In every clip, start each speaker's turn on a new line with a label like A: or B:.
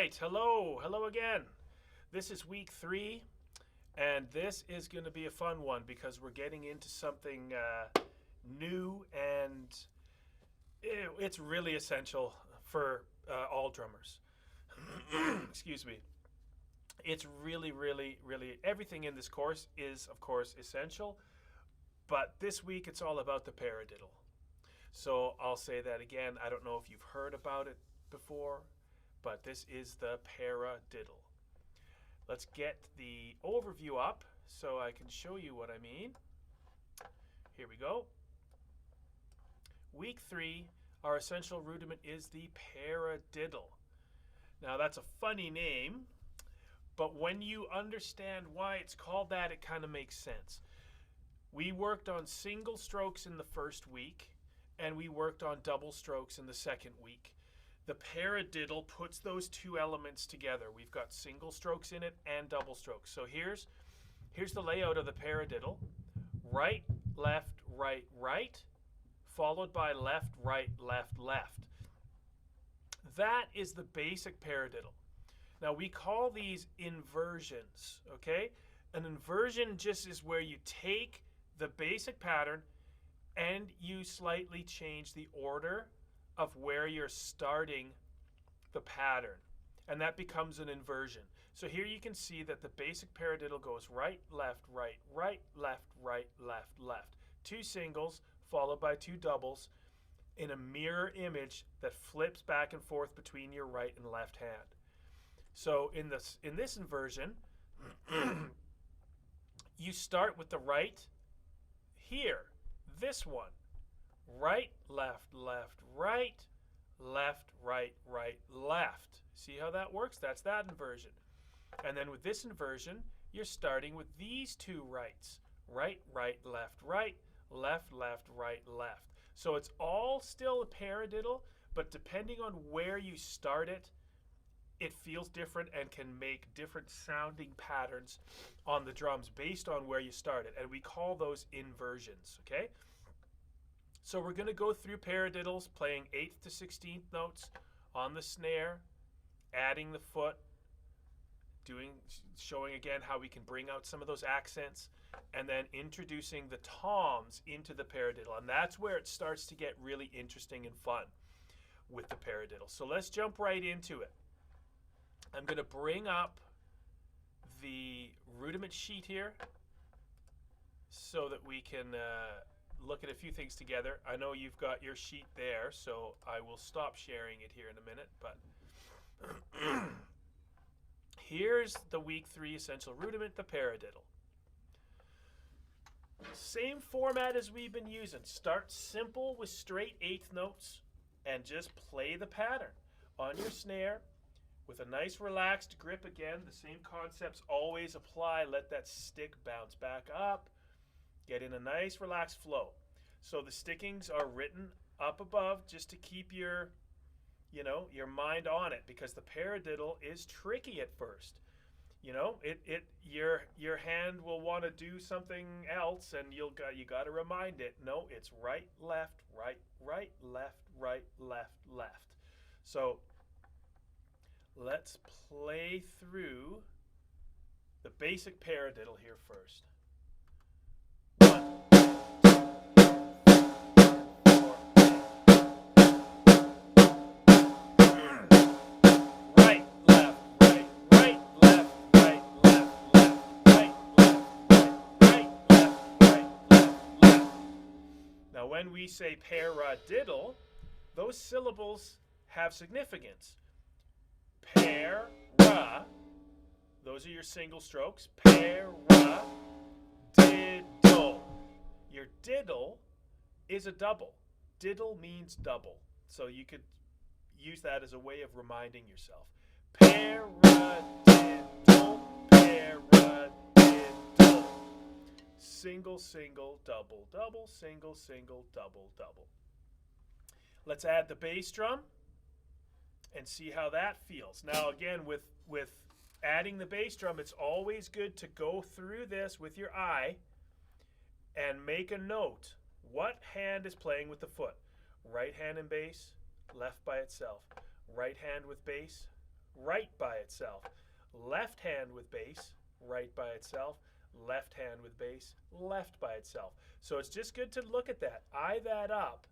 A: right, hello again. This is week 3, and this is going to be a fun one because we're getting into something new, and it's really essential for all drummers. Excuse me. It's really everything in this course is, of course, essential, but this week it's all about the paradiddle. So I'll say that again. I don't know if you've heard about it before, but this is the paradiddle. Let's get the overview up so I can show you what I mean. Here we go. Week 3, our essential rudiment is the paradiddle. Now that's a funny name, but when you understand why it's called that, it kind of makes sense. We worked on single strokes in the first week, and we worked on double strokes in the second week. The paradiddle puts those two elements together. We've got single strokes in it and double strokes. So here's the layout of the paradiddle. Right, left, right, right, followed by left, right, left, left. That is the basic paradiddle. Now we call these inversions, okay? An inversion just is where you take the basic pattern and you slightly change the order of where you're starting the pattern, and that becomes an inversion. So here you can see that the basic paradiddle goes right, left, right, right, left, right, left, left. Two singles followed by two doubles in a mirror image that flips back and forth between your right and left hand. So in this inversion, you start with the right here, this one. Right, left, left, right, left, right, right, left. See how that works? That's that inversion. And then with this inversion, you're starting with these two rights. Right, right, left, right, left, left, right, left. So it's all still a paradiddle, but depending on where you start it, it feels different and can make different sounding patterns on the drums based on where you start it. And we call those inversions, okay? So we're going to go through paradiddles, playing 8th to 16th notes on the snare, adding the foot, showing again how we can bring out some of those accents, and then introducing the toms into the paradiddle. And that's where it starts to get really interesting and fun with the paradiddle. So let's jump right into it. I'm going to bring up the rudiment sheet here so that we can look at a few things together. I know you've got your sheet there, so I will stop sharing it here in a minute, but here's the week 3 essential rudiment, the paradiddle. Same format as we've been using. Start simple with straight 8th notes and just play the pattern on your snare with a nice relaxed grip. Again, the same concepts always apply. Let that stick bounce back up. Get in a nice relaxed flow. So the stickings are written up above just to keep your mind on it, because the paradiddle is tricky at first. Your hand will want to do something else, and you got to remind it, no, it's right, left, right, right, left, right, left, left. So let's play through the basic paradiddle here first. 1, 2. When we say paradiddle, those syllables have significance. Para, those are your single strokes. Paradiddle. Your diddle is a double. Diddle means double. So you could use that as a way of reminding yourself. Paradiddle, paradiddle. Single, single, double, double, single, single, double, double. Let's add the bass drum and see how that feels. Now again, with adding the bass drum, it's always good to go through this with your eye and make a note. What hand is playing with the foot? Right hand in bass, left by itself. Right hand with bass, right by itself. Left hand with bass, right by itself. Left hand with bass, left by itself. So it's just good to look at that, eye that up,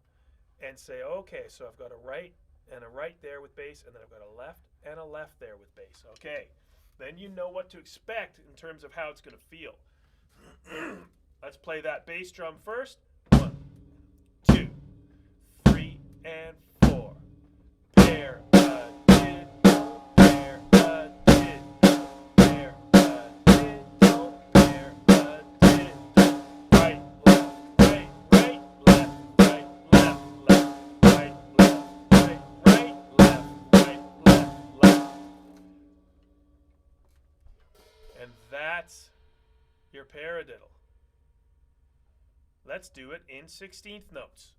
A: and say, okay, so I've got a right and a right there with bass, and then I've got a left and a left there with bass. Okay, then you know what to expect in terms of how it's going to feel. Let's play that bass drum first. 1, 2, 3, and 4. Pair a diddle, pair a diddle, pair a diddle, pair a diddle. Right, left, right, right, left, right, left, left, right, left, right, right, left, right, left, left. And that's your paradiddle. Let's do it in 16th notes.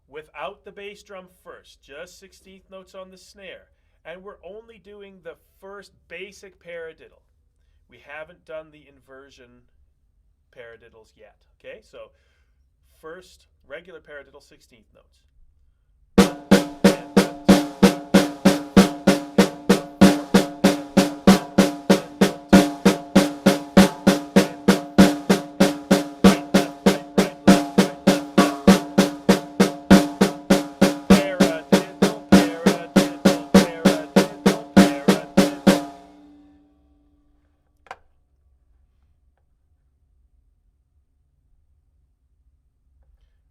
A: Without the bass drum first, just 16th notes on the snare. And we're only doing the first basic paradiddle. We haven't done the inversion paradiddles yet. Okay, so first regular paradiddle, 16th notes.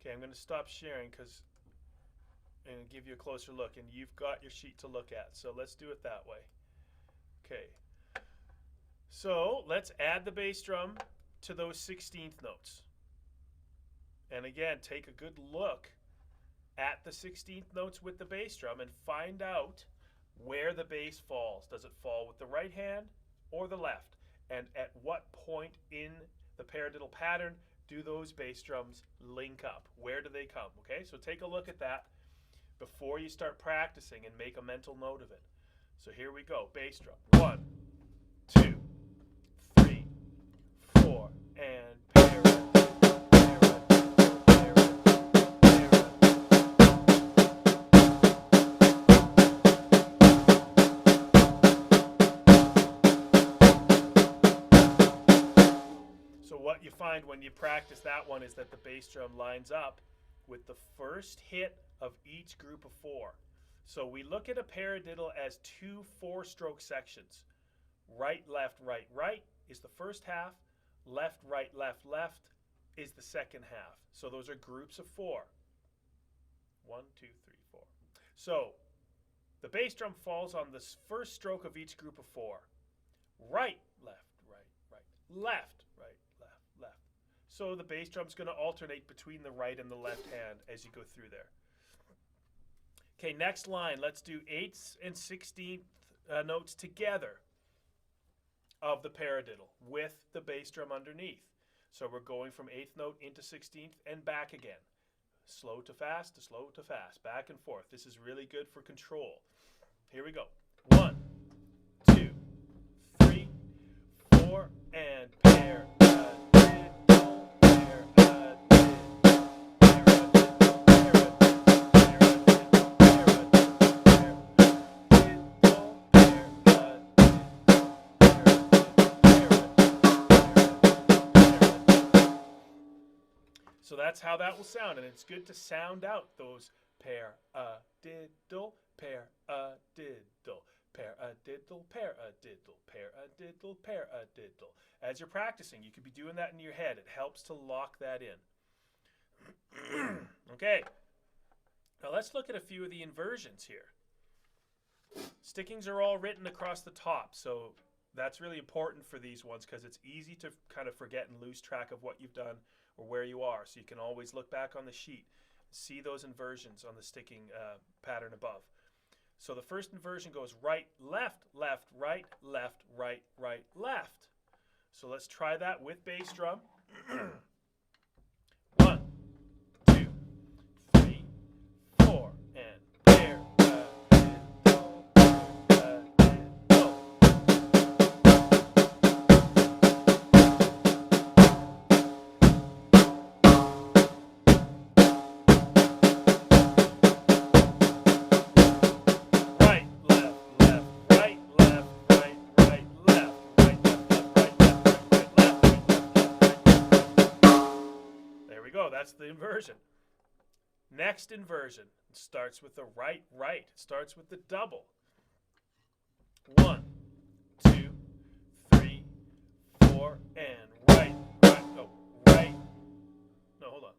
A: Okay, I'm going to stop sharing and give you a closer look, and you've got your sheet to look at, so let's do it that way. Okay, so let's add the bass drum to those 16th notes. And again, take a good look at the 16th notes with the bass drum and find out where the bass falls. Does it fall with the right hand or the left? And at what point in the paradiddle pattern do those bass drums link up? Where do they come? Okay, so take a look at that before you start practicing and make a mental note of it. So here we go, bass drum. 1, 2, 3, 4, and paradiddle. What you find when you practice that one is that the bass drum lines up with the first hit of each group of 4. So we look at a paradiddle as 2 4-stroke sections. Right, left, right, right is the first half. Left, right, left, left is the second half. So those are groups of 4. 1, 2, 3, 4. So the bass drum falls on the first stroke of each group of 4. Right, left, right, right, left, right, left, left. So the bass drum's going to alternate between the right and the left hand as you go through there. Okay, next line. Let's do 8th and 16th notes together of the paradiddle with the bass drum underneath. So we're going from 8th note into 16th and back again. Slow to fast to slow to fast, back and forth. This is really good for control. Here we go. 1, 2, 3, 4, and pair. So that's how that will sound, and it's good to sound out those pair-a-diddle, pair-a-diddle, pair-a-diddle, pair-a-diddle, pair-a-diddle, pair-a-diddle. As you're practicing, you could be doing that in your head. It helps to lock that in. Okay, now let's look at a few of the inversions here. Stickings are all written across the top, so that's really important for these ones because it's easy to kind of forget and lose track of what you've done or where you are. So you can always look back on the sheet, see those inversions on the sticking pattern above. So the first inversion goes right, left, left, right, left, right, right, left. So let's try that with bass drum. 1, 2, 3, 4, and pair. Right, inversion. Next inversion. It starts with the right, right. It starts with the double. 1, 2, 3, 4, and right, right. Oh, right. No, hold on.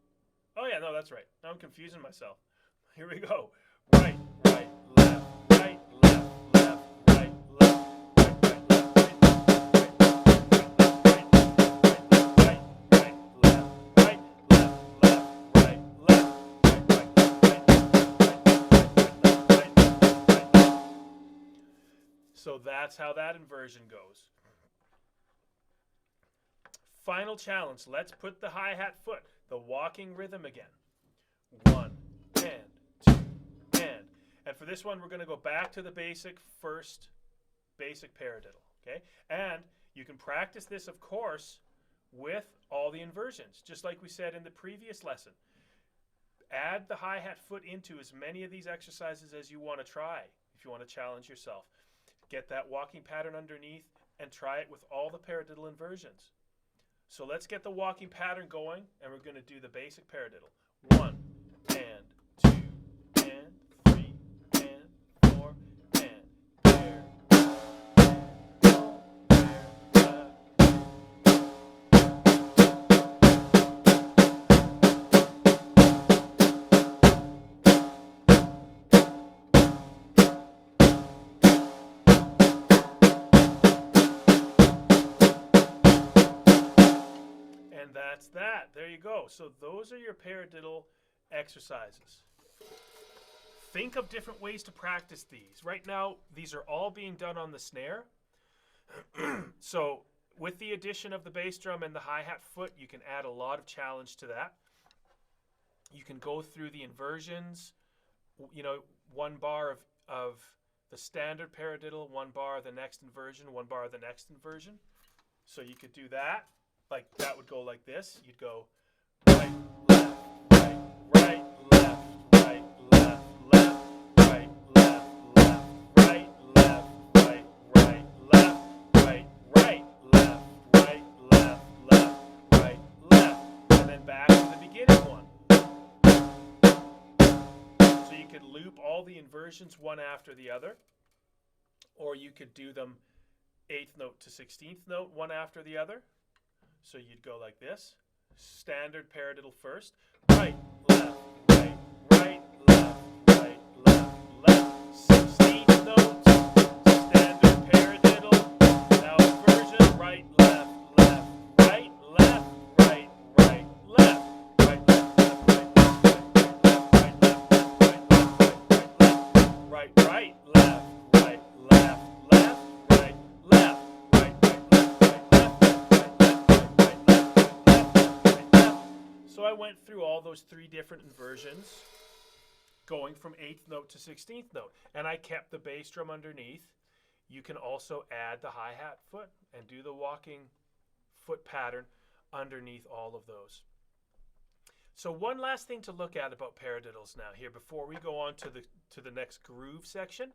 A: Oh, yeah, no, that's right. Now I'm confusing myself. Here we go. Right, right, left, right, left, left, right, left, right, right, left, right, right, left, right, left, left, right, left, right, right, left. So that's how that inversion goes. Final challenge. Let's put the hi-hat foot, the walking rhythm again. 1, and 2, and. And for this one, we're going to go back to the basic paradiddle. Okay? And you can practice this, of course, with all the inversions, just like we said in the previous lesson. Add the hi-hat foot into as many of these exercises as you want to try, if you want to challenge yourself. Get that walking pattern underneath and try it with all the paradiddle inversions. So let's get the walking pattern going, and we're going to do the basic paradiddle. 1, and 2, and 3, and 4, and there, and that's that. There you go. So those are your paradiddle exercises. Think of different ways to practice these. Right now, these are all being done on the snare. So with the addition of the bass drum and the hi-hat foot, you can add a lot of challenge to that. You can go through the inversions, you know, 1 bar of the standard paradiddle, 1 bar of the next inversion, 1 bar of the next inversion. So you could do that. Like that would go like this. You'd go right, left, right, right, left, right, left, left, right, left, left, right, left, right, right, left, right, right, left, right, left, left, right, left, and then back to the beginning one. So you could loop all the inversions one after the other, or you could do them 8th note to 16th note one after the other. So you'd go like this. Standard paradiddle first. Right, left, right, right, left, right, left, left. 16th notes. Standard paradiddle. Now inversion. Right, left, left, right, left, right, right, left. Right, left, left, right, left, right, left, right, left, right, left, right, left, left, right, left, right, So I went through all those 3 different inversions, going from 8th note to 16th note, and I kept the bass drum underneath. You can also add the hi-hat foot and do the walking foot pattern underneath all of those. So one last thing to look at about paradiddles now here before we go on to the next groove section.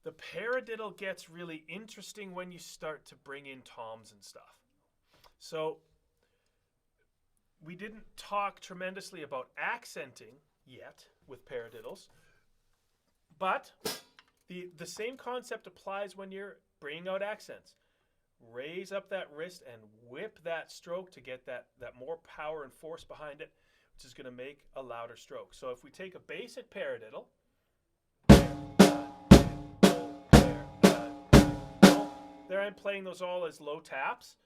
A: The paradiddle gets really interesting when you start to bring in toms and stuff. So we didn't talk tremendously about accenting yet with paradiddles, but the same concept applies when you're bringing out accents. Raise up that wrist and whip that stroke to get that more power and force behind it, which is going to make a louder stroke. So if we take a basic paradiddle, there I'm playing those all as low taps.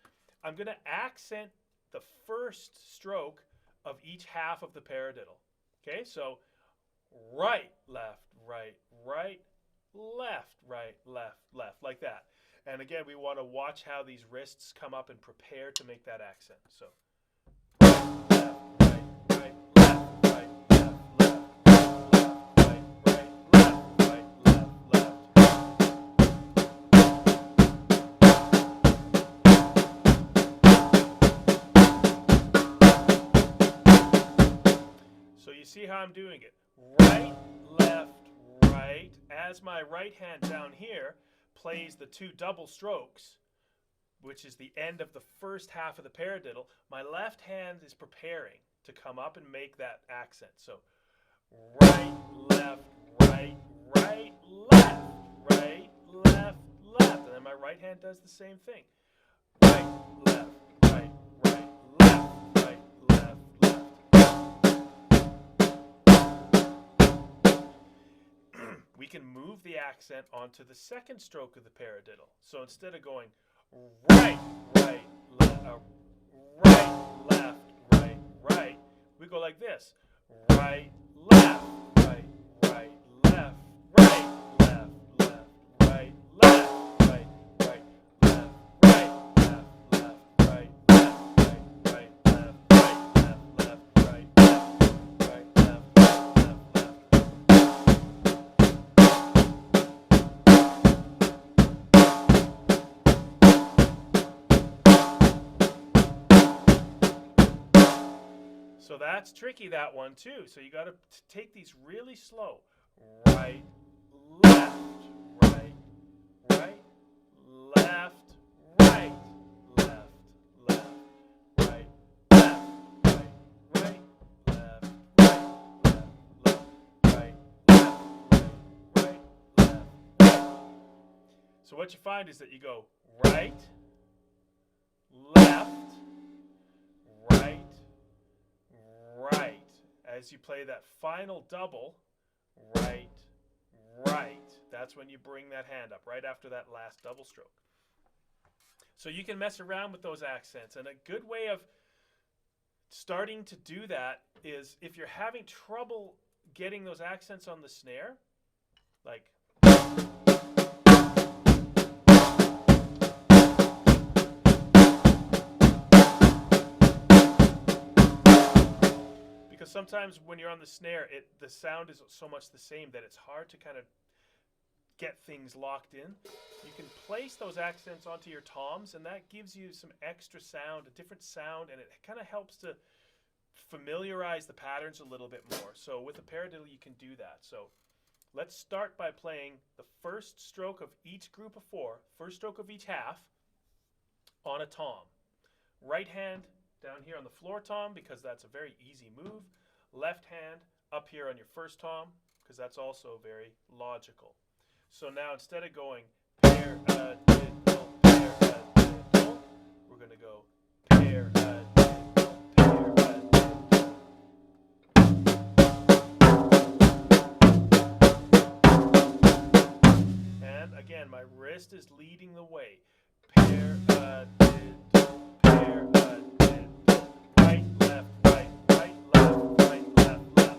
A: I'm going to accent the first stroke of each half of the paradiddle. Okay, so right, left, right, right, left, right, left, left, like that. And again, we want to watch how these wrists come up and prepare to make that accent. So left, right, right, left, right, left, left, left, right, right, left, right, left, left. So you see how I'm doing it. Right, left, right. As my right hand down here plays the 2 double strokes, which is the end of the first half of the paradiddle, my left hand is preparing. to come up and make that accent. So right, left, right, right, left, right, left, left. And then my right hand does the same thing. Right, left, right, right, left, right, left, left. We can move the accent onto the second stroke of the paradiddle. So instead of going right, right, right, left, right, right, we go like this. Right, left, right, right, left, right, left, left, right, left, right, right, left, right, left, left, right, left, right, right, left, right, left, left, right, left, right, left, left, left. So that's tricky, that one too. So you got to take these really slow. Right, left, right, right, left, right, left, left, right, left, right, right, left, right, left, right, left, right, left, right. So what you find is that you go right, left, right, right. As you play that final double, right, right. That's when you bring that hand up, right after that last double stroke. So you can mess around with those accents. And a good way of starting to do that is if you're having trouble getting those accents on the snare, like... Because sometimes when you're on the snare, the sound is so much the same that it's hard to kind of get things locked in. You can place those accents onto your toms, and that gives you some extra sound, a different sound, and it kind of helps to familiarize the patterns a little bit more. So with a paradiddle, you can do that. So let's start by playing the first stroke of each group of four, first stroke of each half, on a tom. Right hand down here on the floor tom, because that's a very easy move. Left hand up here on your first tom, because that's also very logical. So now instead of going paradiddle, paradiddle, we're going to go paradiddle, paradiddle. And again, my wrist is leading the way. Paradiddle, paradiddle. Right, left, right, right, left, right, left, left.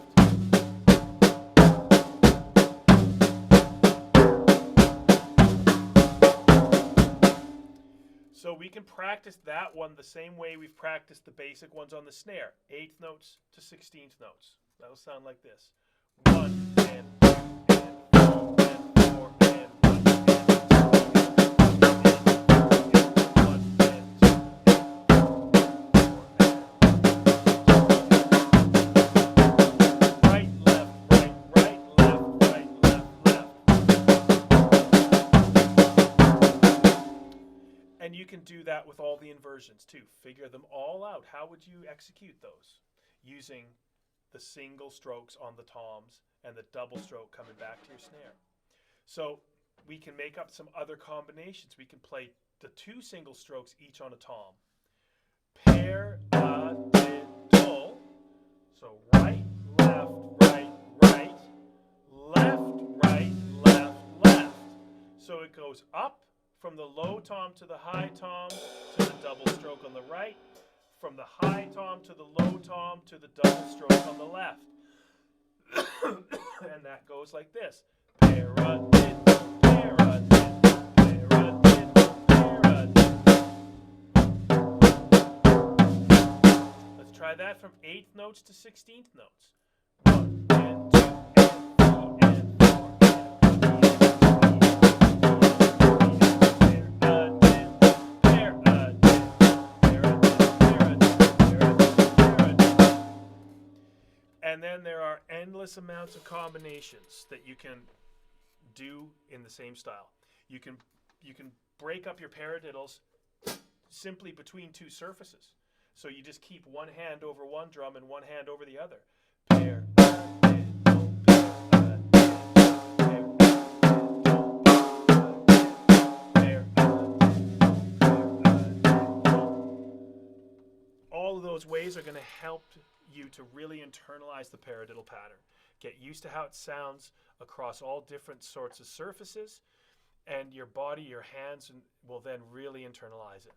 A: So we can practice that one the same way we've practiced the basic ones on the snare. 8th notes to 16th notes. That'll sound like this. 1 and 2 and 3 and 4 and 1 and 2 And you can do that with all the inversions too. Figure them all out. How would you execute those? Using the single strokes on the toms and the double stroke coming back to your snare. So we can make up some other combinations. We can play the 2 single strokes each on a tom. Paradiddle. So right, left, right, right, left, right, left, left. So it goes up from the low tom to the high tom to the double stroke on the right, from the high tom to the low tom to the double stroke on the left. And that goes like this. Paradiddle, paradiddle, paradiddle, paradiddle. Let's try that from 8th notes to 16th notes. 1 and 2 and 3 and 4 and then there are endless amounts of combinations that you can do in the same style. You can break up your paradiddles simply between 2 surfaces. So you just keep one hand over one drum and one hand over the other. Paradiddle, all of those ways are going to help you to really internalize the paradiddle pattern. Get used to how it sounds across all different sorts of surfaces, and your body, your hands, will then really internalize it.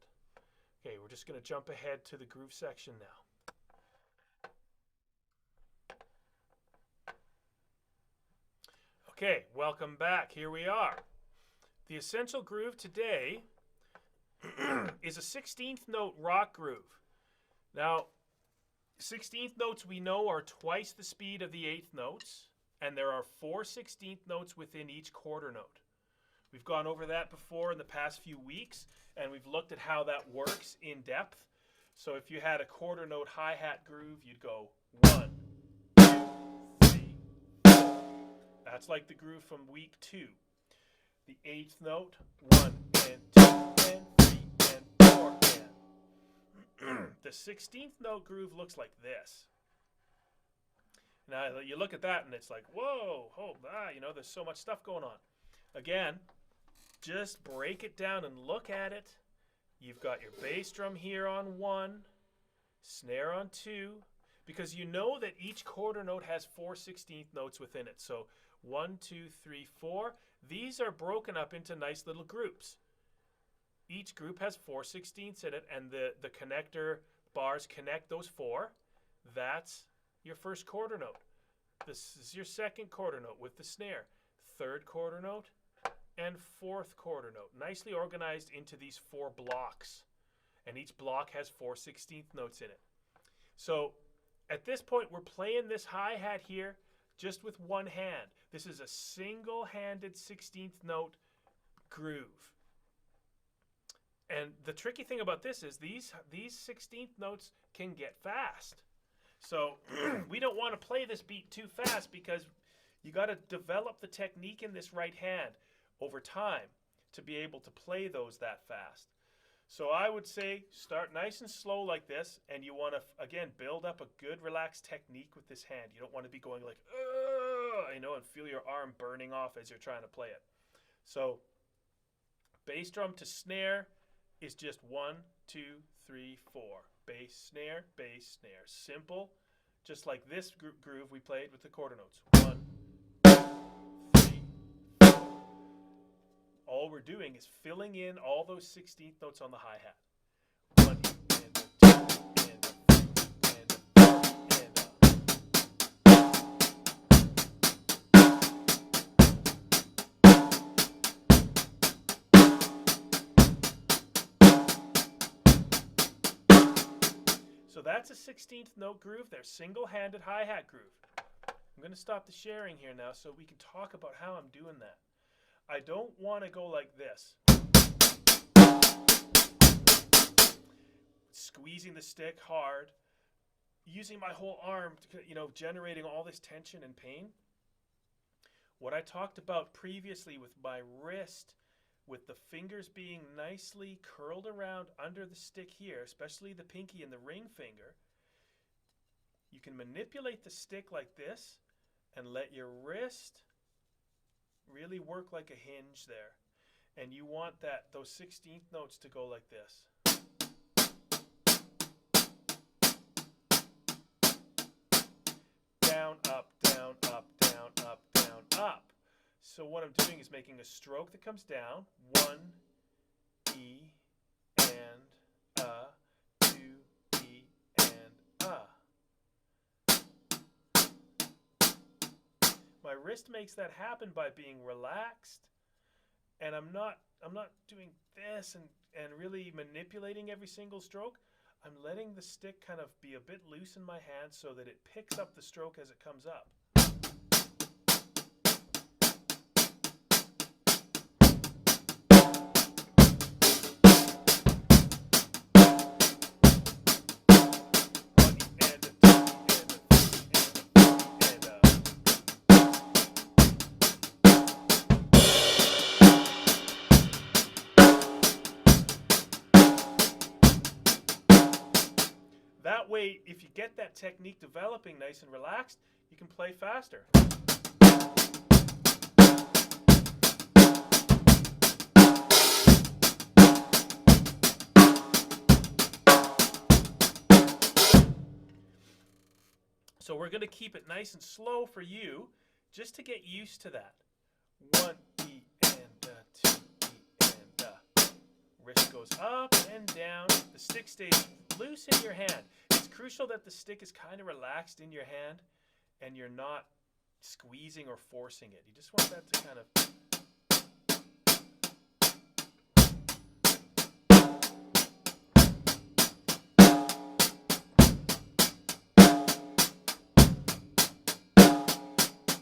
A: Okay, we're just going to jump ahead to the groove section now. Okay, welcome back. Here we are. The essential groove today is a 16th note rock groove. Now, 16th notes we know are twice the speed of the 8th notes, and there are 4 16th notes within each quarter note. We've gone over that before in the past few weeks, and we've looked at how that works in depth. So if you had a quarter note hi-hat groove, you'd go 1, 2, 3, 4. That's like the groove from week 2. The 8th note, 1 and 2 and 3 and 4 and. The 16th note groove looks like this. Now you look at that and it's like, whoa, there's so much stuff going on. Again, just break it down and look at it. You've got your bass drum here on 1, snare on 2, because you know that each quarter note has 4 16th notes within it. So 1, 2, 3, 4. These are broken up into nice little groups. Each group has 4 16ths in it, and the connector bars connect those 4. That's your first quarter note. This is your second quarter note with the snare. Third quarter note and fourth quarter note. Nicely organized into these 4 blocks. And each block has 4 16th notes in it. So at this point, we're playing this hi-hat here just with one hand. This is a single-handed 16th note groove. And the tricky thing about this is these 16th notes can get fast. So we don't want to play this beat too fast, because you got to develop the technique in this right hand over time to be able to play those that fast. So I would say start nice and slow like this, and you want to, again, build up a good relaxed technique with this hand. You don't want to be going like, and feel your arm burning off as you're trying to play it. So bass drum to snare is just 1, 2, 3, 4. Bass, snare, simple, just like this groove we played with the quarter notes. 1, 2, 3, 4. All we're doing is filling in all those 16th notes on the hi-hat. 1 and a 2 and a 3 and a 4 and a. So that's a 16th note groove. They're single-handed hi-hat groove. I'm going to stop the sharing here now so we can talk about how I'm doing that. I don't want to go like this. Squeezing the stick hard, using my whole arm, generating all this tension and pain. What I talked about previously with my wrist, with the fingers being nicely curled around under the stick here, especially the pinky and the ring finger, you can manipulate the stick like this and let your wrist really work like a hinge there. And you want those 16th notes to go like this. Down, up, down, up, down, up, down, up. So what I'm doing is making a stroke that comes down. 1, E, and, 2, E, and, My wrist makes that happen by being relaxed, and I'm not doing this and really manipulating every single stroke. I'm letting the stick kind of be a bit loose in my hand so that it picks up the stroke as it comes up. get that technique developing nice and relaxed, you can play faster. So we're going to keep it nice and slow for you, just to get used to that. 1 E and 2 E and wrist goes up and down. The stick stays loose in your hand. It's crucial that the stick is kind of relaxed in your hand and you're not squeezing or forcing it. You just want that to kind of...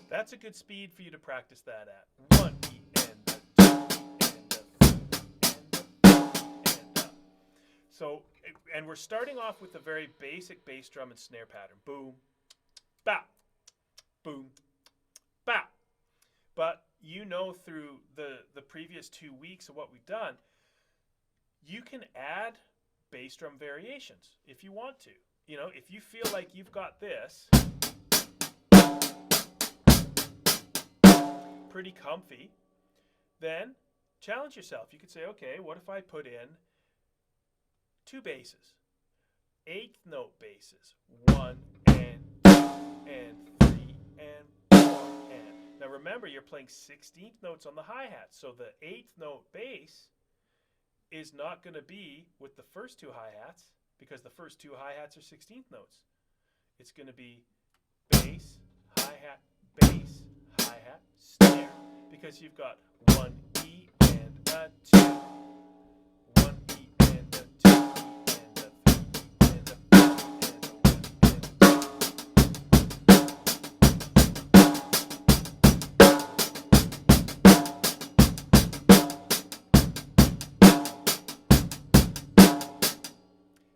A: That's a good speed for you to practice that at. 1 E and 2 E and So, and we're starting off with a very basic bass drum and snare pattern. Boom, bap, boom, bap. But you know, through the previous 2 weeks of what we've done, you can add bass drum variations if you want to. You know, if you feel like you've got this pretty comfy, then challenge yourself. You could say, okay, what if I put in 2 basses, 8th note basses, 1 and 2 and 3 and 4 and. Now remember, you're playing 16th notes on the hi-hat, so the 8th note bass is not going to be with the first 2 hi-hats, because the first 2 hi-hats are 16th notes. It's going to be bass, hi-hat, bass, hi-hat, snare, because you've got 1 E and a 2, 1 E and a 2 E and a 3 E and a 4 and a 1 and 2.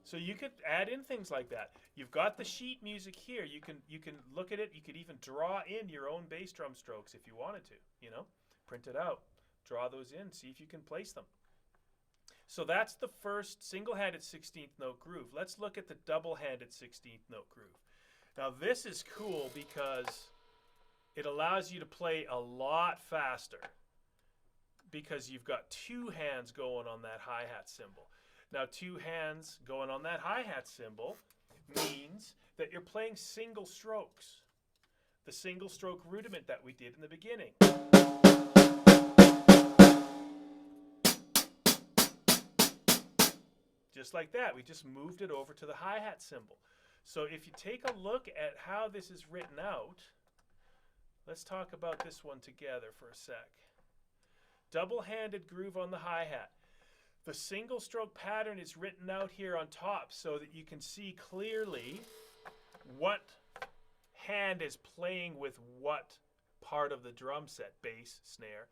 A: So you could add in things like that. You've got the sheet music here. You can look at it. You could even draw in your own bass drum strokes if you wanted to. You know, print it out, draw those in, see if you can place them. So that's the first single-handed 16th note groove. Let's look at the double-handed 16th note groove. Now this is cool because it allows you to play a lot faster, because you've got 2 hands going on that hi-hat cymbal. Now 2 hands going on that hi-hat cymbal means that you're playing single strokes. The single stroke rudiment that we did in the beginning. Just like that, we just moved it over to the hi-hat cymbal. So if you take a look at how this is written out, let's talk about this one together for a sec. Double-handed groove on the hi-hat. The single stroke pattern is written out here on top so that you can see clearly what hand is playing with what part of the drum set, bass, snare.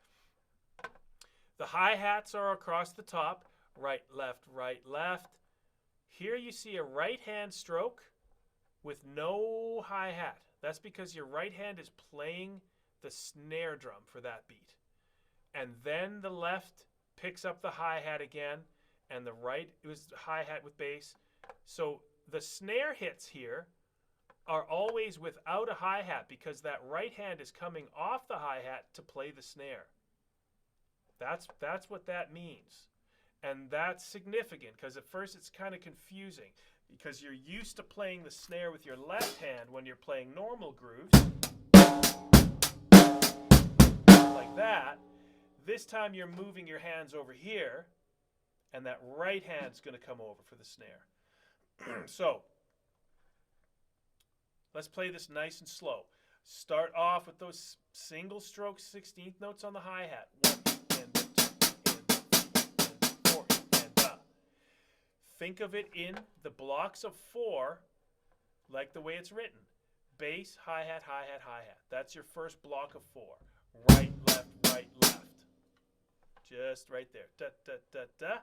A: The hi-hats are across the top, right, left, right, left. Here you see a right hand stroke with no hi-hat. That's because your right hand is playing the snare drum for that beat. And then the left picks up the hi-hat again, and the right was hi-hat with bass. So the snare hits here are always without a hi-hat, because that right hand is coming off the hi-hat to play the snare. That's what that means. And that's significant, because at first it's kind of confusing, because you're used to playing the snare with your left hand when you're playing normal grooves, like that. This time you're moving your hands over here, and that right hand's going to come over for the snare. So let's play this nice and slow. Start off with those single stroke 16th notes on the hi-hat. 1 and 2 and 4 and Think of it in the blocks of 4, like the way it's written. Bass, hi-hat, hi-hat, hi-hat. That's your first block of 4. Right, left, right, left. Just right there. Da, da, da, da.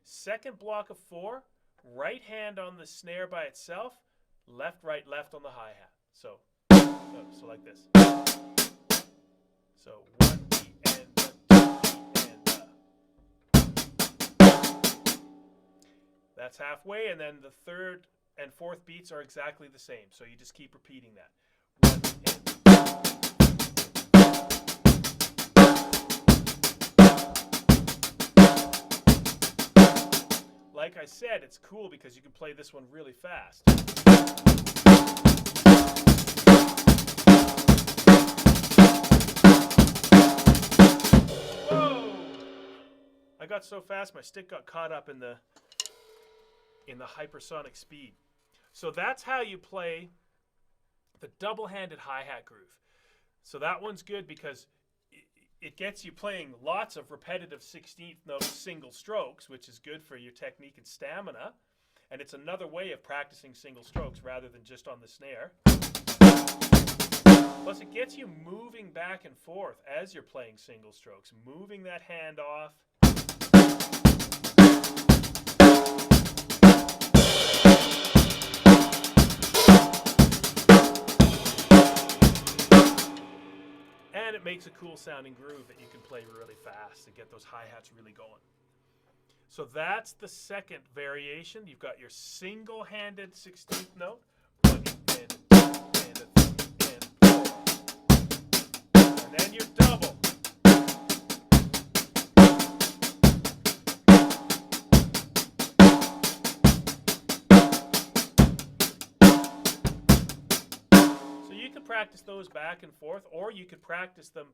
A: Second block of 4, right hand on the snare by itself, left, right, left on the hi-hat. So like this. So 1 E and 2 E and That's halfway, and then the third and fourth beats are exactly the same. So you just keep repeating that. Like I said, it's cool because you can play this one really fast. Whoa! I got so fast my stick got caught up in the hypersonic speed. So that's how you play the double-handed hi-hat groove. So that one's good because it gets you playing lots of repetitive 16th note single strokes, which is good for your technique and stamina. And it's another way of practicing single strokes rather than just on the snare. Plus it gets you moving back and forth as you're playing single strokes, moving that hand off. And it makes a cool sounding groove that you can play really fast to get those hi-hats really going. So that's the second variation. You've got your single-handed 16th note. 1 and a 2 and a 3 and 4. And then your double. Practice those back and forth, or you could practice them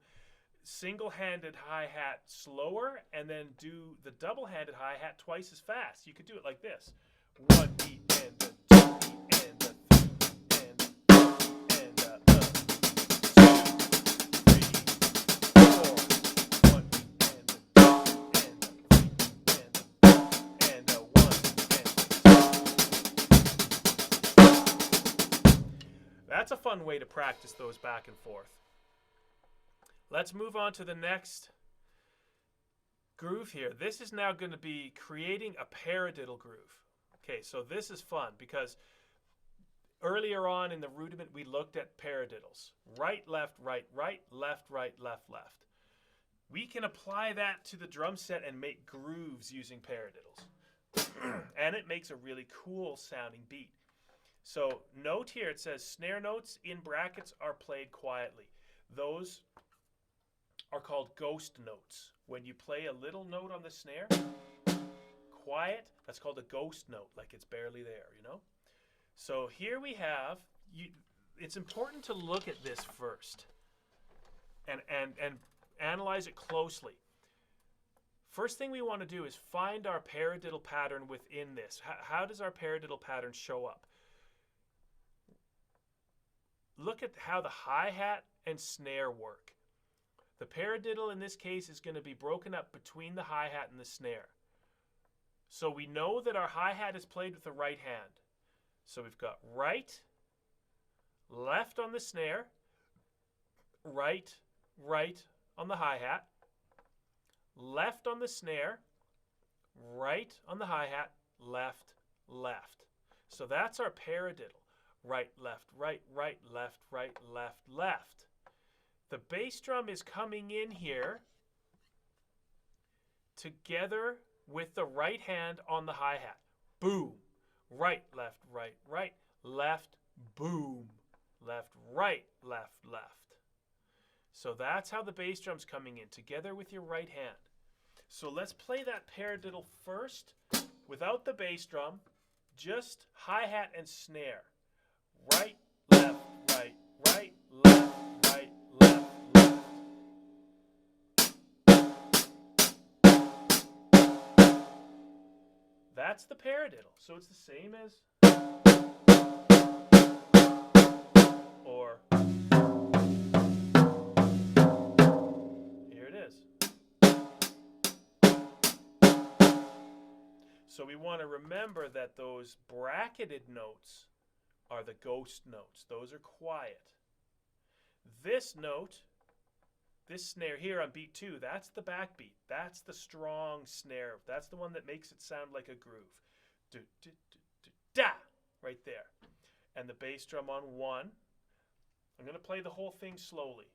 A: single-handed hi-hat slower and then do the double-handed hi-hat twice as fast. You could do it like this. 1 beat and a 2 beat and a 3 and a 4 and a 2, 3, 4. 1 beat and a 2 and a 3 and a 1 and That's a fun way to practice those back and forth. Let's move on to the next groove here. This is now going to be creating a paradiddle groove. Okay, so this is fun because earlier on in the rudiment we looked at paradiddles. Right, left, right, right, left, right, left, left. We can apply that to the drum set and make grooves using paradiddles. And it makes a really cool sounding beat. So note here, it says snare notes in brackets are played quietly. Those are called ghost notes. When you play a little note on the snare, quiet, that's called a ghost note, like it's barely there, you know? So here we have, it's important to look at this first and analyze it closely. First thing we want to do is find our paradiddle pattern within this. How does our paradiddle pattern show up? Look at how the hi-hat and snare work. The paradiddle in this case is going to be broken up between the hi-hat and the snare. So we know that our hi-hat is played with the right hand. So we've got right, left on the snare, right, right on the hi-hat, left on the snare, right on the hi-hat, left, left. So that's our paradiddle. Right, left, right, right, left, right, left, left. The bass drum is coming in here together with the right hand on the hi-hat. Boom. Right, left, right, right, left, boom. Left, right, left, left. So that's how the bass drum's coming in, together with your right hand. So let's play that paradiddle first without the bass drum, just hi-hat and snare. Right, left, right, right, left, right, left, left. That's the paradiddle. So it's the same as, or, here it is. So we want to remember that those bracketed notes are the ghost notes. Those are quiet. This note, this snare here on beat 2, that's the backbeat. That's the strong snare. That's the one that makes it sound like a groove. Do, do, do, do, da, right there. And the bass drum on 1. I'm going to play the whole thing slowly.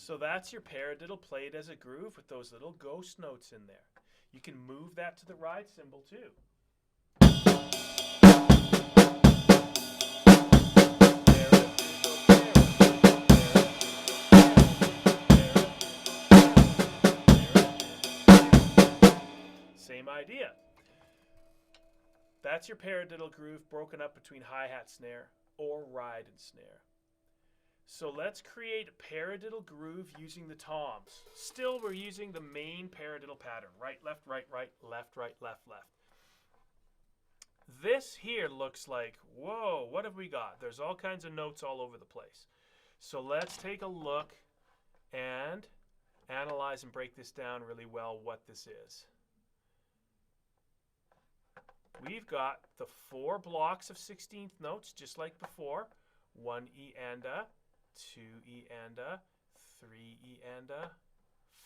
A: So that's your paradiddle played as a groove with those little ghost notes in there. You can move that to the ride cymbal too. Same idea. That's your paradiddle groove broken up between hi-hat snare or ride and snare. So let's create a paradiddle groove using the toms. Still, we're using the main paradiddle pattern. Right, left, right, left, left. This here looks like, whoa, what have we got? There's all kinds of notes all over the place. So let's take a look and analyze and break this down really well what this is. We've got the 4 blocks of 16th notes, just like before. 1 E and a, 2 E and a, 3 E and a,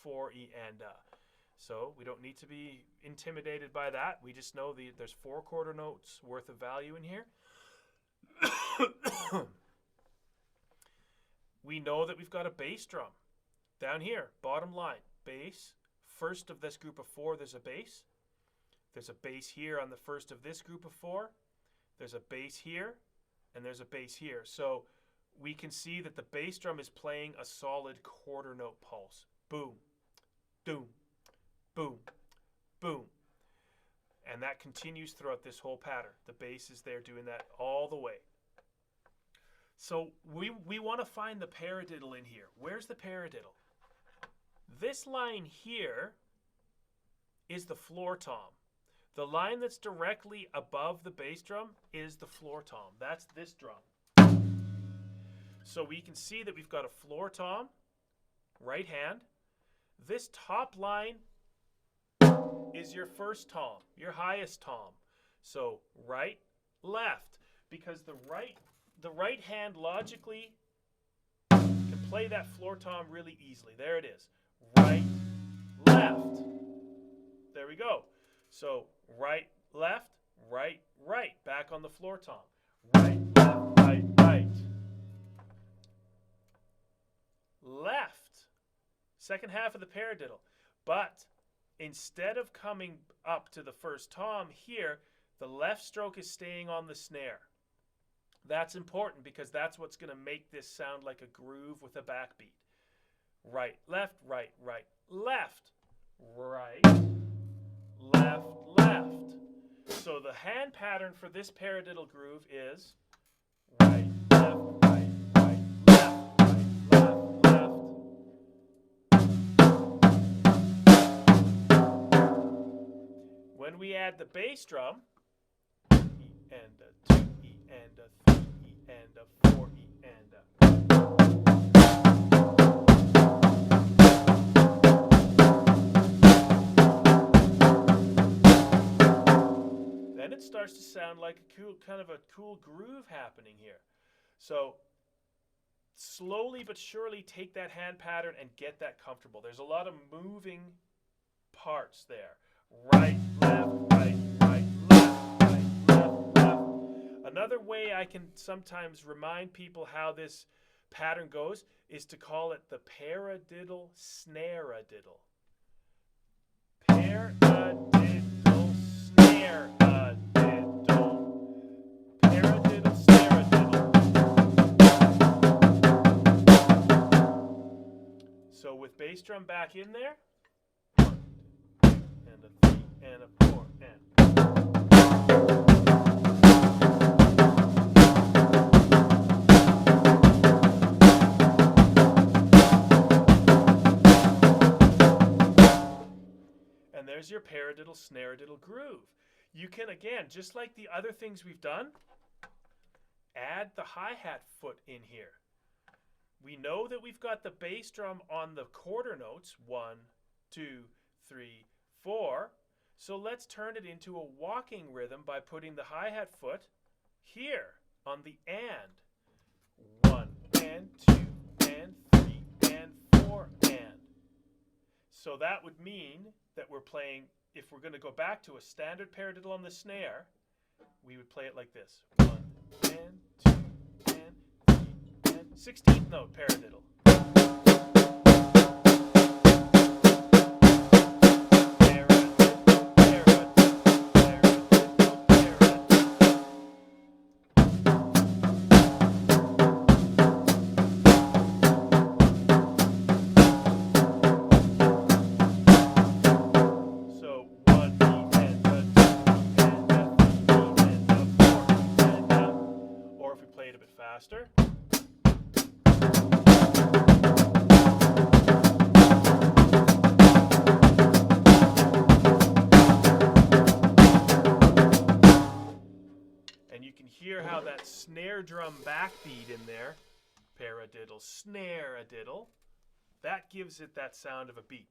A: 4 E and a. So we don't need to be intimidated by that. We just know there's 4 quarter notes worth of value in here. We know that we've got a bass drum. Down here, bottom line, bass. First of this group of 4, there's a bass. There's a bass here on the first of this group of 4. There's a bass here, and there's a bass here. So we can see that the bass drum is playing a solid quarter note pulse. Boom, doom, boom, boom. And that continues throughout this whole pattern. The bass is there doing that all the way. So we want to find the paradiddle in here. Where's the paradiddle? This line here is the floor tom. The line that's directly above the bass drum is the floor tom. That's this drum. So we can see that we've got a floor tom, right hand. This top line is your first tom, your highest tom. So right, left, because the right hand logically can play that floor tom really easily. There it is. Right, left. There we go. So right, left, right, right. Back on the floor tom. Right, left, right, right. Left. Second half of the paradiddle. But instead of coming up to the first tom here, the left stroke is staying on the snare. That's important because that's what's going to make this sound like a groove with a backbeat. Right, left, right, right, left, right, left, left. So the hand pattern for this paradiddle groove is right, left, right, right, left, right, left, left. When we add the bass drum, E and a 2, E and a 3, E and a 4, E and a. Then it starts to sound like a cool, kind of a cool groove happening here. So slowly but surely take that hand pattern and get that comfortable. There's a lot of moving parts there. Right, left, right, right, left, right, left, left. Another way I can sometimes remind people how this pattern goes is to call it the paradiddle snare-a-diddle. Paradiddle snare-a-diddle. Paradiddle snare-a-diddle. So with bass drum back in there, 1, and a 3, and a 4, and. There's your paradiddle snare-a-diddle groove. You can, again, just like the other things we've done, add the hi-hat foot in here. We know that we've got the bass drum on the quarter notes, 1, 2, 3, 4. So let's turn it into a walking rhythm by putting the hi-hat foot here on the and. 1 and 2 and 3 and 4 and. So that would mean that we're playing, if we're going to go back to a standard paradiddle on the snare, we would play it like this. 1 and 2 and 3 and 16th note paradiddle. drum backbeat in there, paradiddle, snare-a-diddle, that gives it that sound of a beat.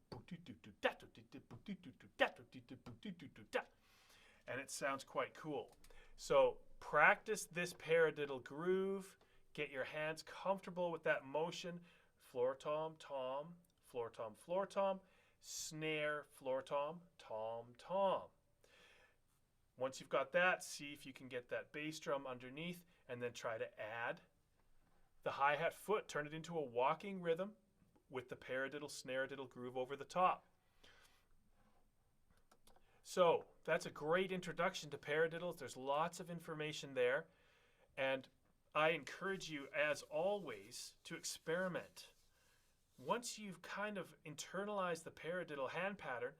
A: And it sounds quite cool. So practice this paradiddle groove. Get your hands comfortable with that motion. Floor tom, tom, floor tom, floor tom, snare, floor tom, tom, tom. Once you've got that, see if you can get that bass drum underneath, and then try to add the hi-hat foot. Turn it into a walking rhythm with the paradiddle, snare-diddle groove over the top. So that's a great introduction to paradiddles. There's lots of information there. And I encourage you, as always, to experiment. Once you've kind of internalized the paradiddle hand pattern,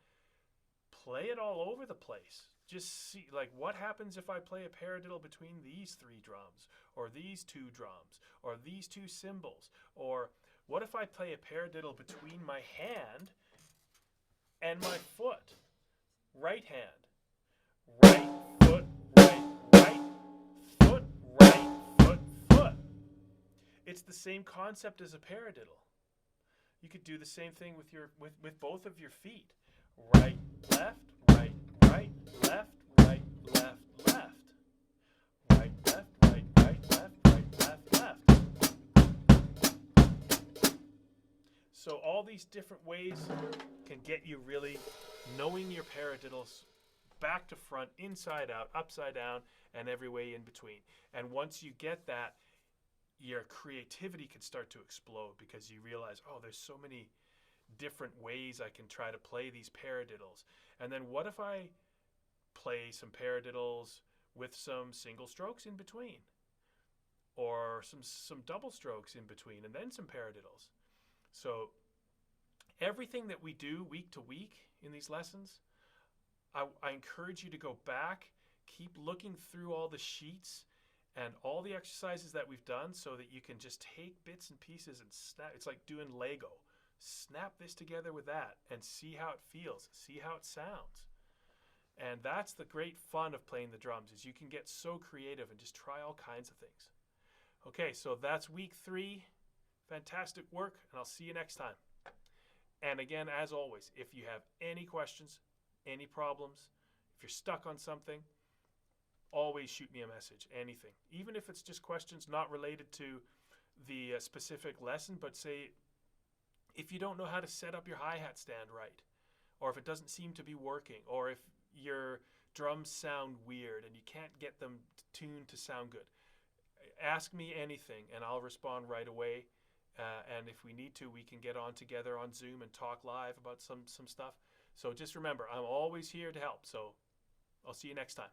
A: play it all over the place. Just see, like, what happens if I play a paradiddle between these 3 drums, or these 2 drums, or these 2 cymbals, or what if I play a paradiddle between my hand and my foot? Right hand, right foot, right foot, right foot, foot. It's the same concept as a paradiddle. You could do the same thing with your with both of your feet. Right, left, right, right, left, right, left, left. Right, left, right, right, left, right, left, left. So all these different ways can get you really knowing your paradiddles back to front, inside out, upside down, and every way in between. And once you get that, your creativity can start to explode, because you realize, oh, there's so many different ways I can try to play these paradiddles. And then what if I play some paradiddles with some single strokes in between, or some double strokes in between, and then some paradiddles? So everything that we do week to week in these lessons, I encourage you to go back, keep looking through all the sheets and all the exercises that we've done, so that you can just take bits and pieces and snap. It's like doing Lego. Snap this together with that and see how it feels, see how it sounds. And that's the great fun of playing the drums, is you can get so creative and just try all kinds of things. Okay, so that's week 3. Fantastic work, and I'll see you next time. And again, as always, if you have any questions, any problems, if you're stuck on something, always shoot me a message, anything. Even if it's just questions not related to the specific lesson, but say, if you don't know how to set up your hi-hat stand right, or if it doesn't seem to be working, or if your drums sound weird and you can't get them tuned to sound good, ask me anything and I'll respond right away. And if we need to, we can get on together on Zoom and talk live about some stuff. So just remember, I'm always here to help. So I'll see you next time.